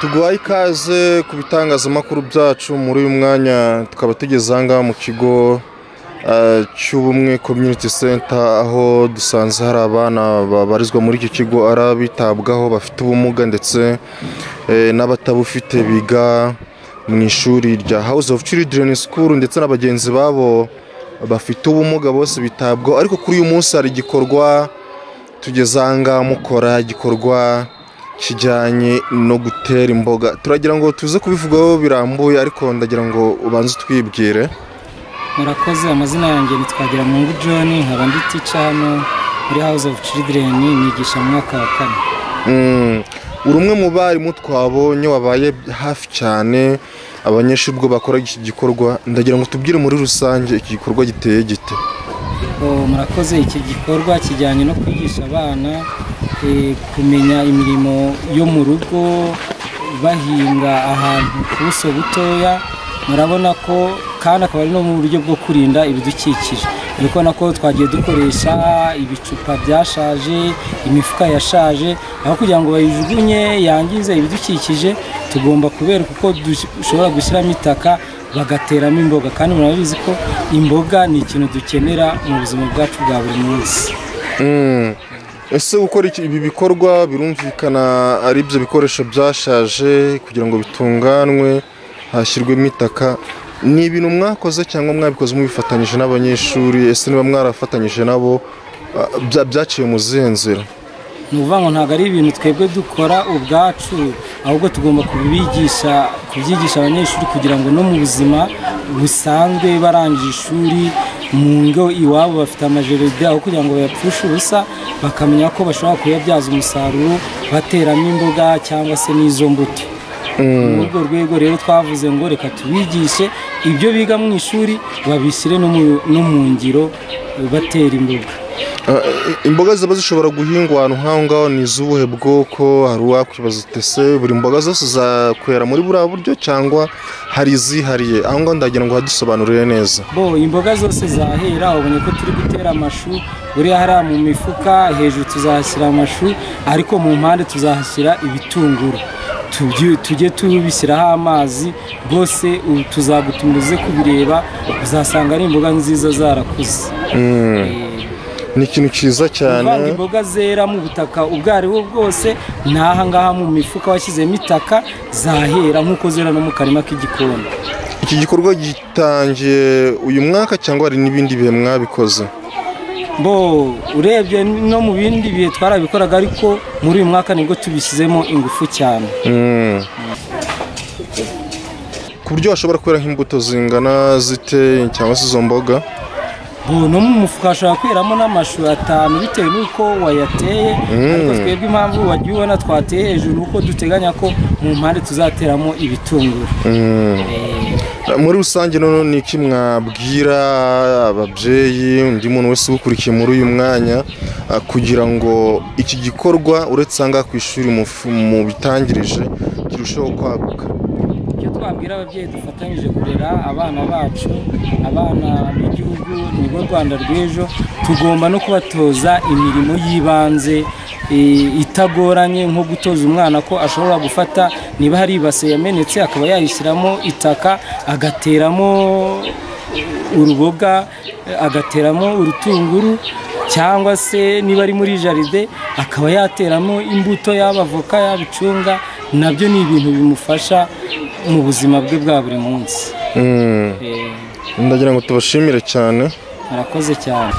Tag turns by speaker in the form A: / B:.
A: tuguhaye ikaze ku bitangazamakuru byacu muri uyu mwanya tukaba tugeze ahangaha mu kigo cy'ubumwe community center aho dusanze hari abana babarizwa muri iki kigo ari abitabwaho bafite ubumuga ndetse n'abatabufite biga mu ishuri rya House of Children School ndetse n'abagenzi babo bafite ubumuga bose bitabwaho. Ariko kuri uyu munsi hari igikorwa tugeze ahangaha mukora, igikorwa kijyanye no gutera imboga. Turagira ngo tuze kubivugaho birambuye ariko ndagira ngo ubanze twibwire.
B: Murakoze, amazina yanjye ni Twagiramungu John, nkaba ndi teacher hano muri House of Children, nigisha mu mwaka wa 4. Uri umwe mu barimu twabonye wabaye hafi cyane abanyeshuri ubwo bakora iki gikorwa. Ndagira ngo tubwire muri rusange iki gikorwa giteye gite. Murakoze, iki gikorwa kijyanye no kwigisha abana kumenya imirimo yo mu rugo bahinga ahantu ku buso butoya. Murabona ko kandi akaba ari no mu buryo bwo kurinda ibidukikije. Ariko nako twagiye dukoresha ibicupa byashaje, imifuka yashaje, aho kugira ngo bayijugunye yangize ibidukikije, tugomba kubereka uko dushobora gushyiramo itaka bagateramo imboga. Kandi murabizi ko imboga ni ikintu dukenera mu buzima bwacu bwa buri munsi.
A: Ese gukora ibi bikorwa birumvikana ari byo bikoresho byashaje kugira ngo bitunganwe hashyirwemo itaka. Ni ibintu mwakoze cyangwa mwabikoze mubifatanyije n'abanyeshuri? Ese niba mwarafatanyije nabo byaciye mu zihe nzira?
B: Ni ukuvuga ngo ntabwo ari ibintu twebwe dukora ubwacu, ahubwo tugomba kubyigisha abanyeshuri kugira ngo no mu buzima busanzwe barangije ishuri mu ngo iwabo bafite amajeride, aho kugira ngo bayapfushe ubusa, bakamenya ko bashobora kuyabyaza umusaruro bateramo imboga cyangwa se n'izo mbuto. Muri urwo rwego rero twavuze ngo reka tubigishe ibyo biga mu ishuri babishyire no mu ngiro batera imboga.
A: Imboga ziba zishobora guhingwa ahantu nk'aho ngaho ni iz'ubuhe bwoko? Hari uwakwibaza ute se buri mboga zose zakwera muri buriya buryo cyangwa hari izihariye? Aho ngaho ndagira ngo hadusobanurire neza.
B: Imboga zose zahera. Ubonye ko turi gutera amashu, buriya hariya mu mifuka hejuru tuzahashyira amashu, ariko mu mpande tuzahashyira ibitunguru. Tujye tubishyiraho amazi rwose, tuzagutumize kubireba, uzasanga ari imboga nziza zarakuze.
A: Ni ikintu cyiza cyane.
B: Imboga zera mu butaka ubwo ari bwo bwose, n'aha ngaha mu mifuka washyizemo itaka zahera nk'uko zera no mu karima k'igikoni.
A: Iki gikorwa gitangiye uyu mwaka cyangwa hari n'ibindi bihe mwabikoze?
B: Urebye no mu bindi bihe twarabikoraga, ariko muri uyu mwaka nibwo tubishyizemo ingufu cyane.
A: Ku buryo hashobora kwera nk'imbuto zingana zite cyangwa se izo mboga?
B: No mu mufuka hashobora kweramo n'amashu 5 bitewe n'uko wayateye. Ariko twebwe impamvu wagiye ubona twateye hejuru uko duteganya ko mu mpande tuzateramo ibitunguru.
A: Muri rusange none ni iki mwabwira ababyeyi, undi muntu wese ukurikiye muri uyu mwanya kugira ngo iki gikorwa uretse anga ku ishuri mu bitangirije kirusheho kwaguka?
B: Icyo twabwira ababyeyi dufatanyije kurera abana bacu, abana b'igihugu nibo Rwanda rw'ejo, tugomba no kubatoza imirimo y'ibanze itagoranye, nko gutoza umwana ko ashobora gufata niba hari ibase yamenetse akaba yayishyiramo itaka, agateramo uruboga, agateramo urutunguru, cyangwa se niba ari muri jaride akaba yateramo imbuto y'abavoka, y'abicunga. Nabyo ni ibintu bimufasha mu buzima bwe bwa buri munsi.
A: Ndagira ngo tubashimire cyane.
B: Murakoze cyane.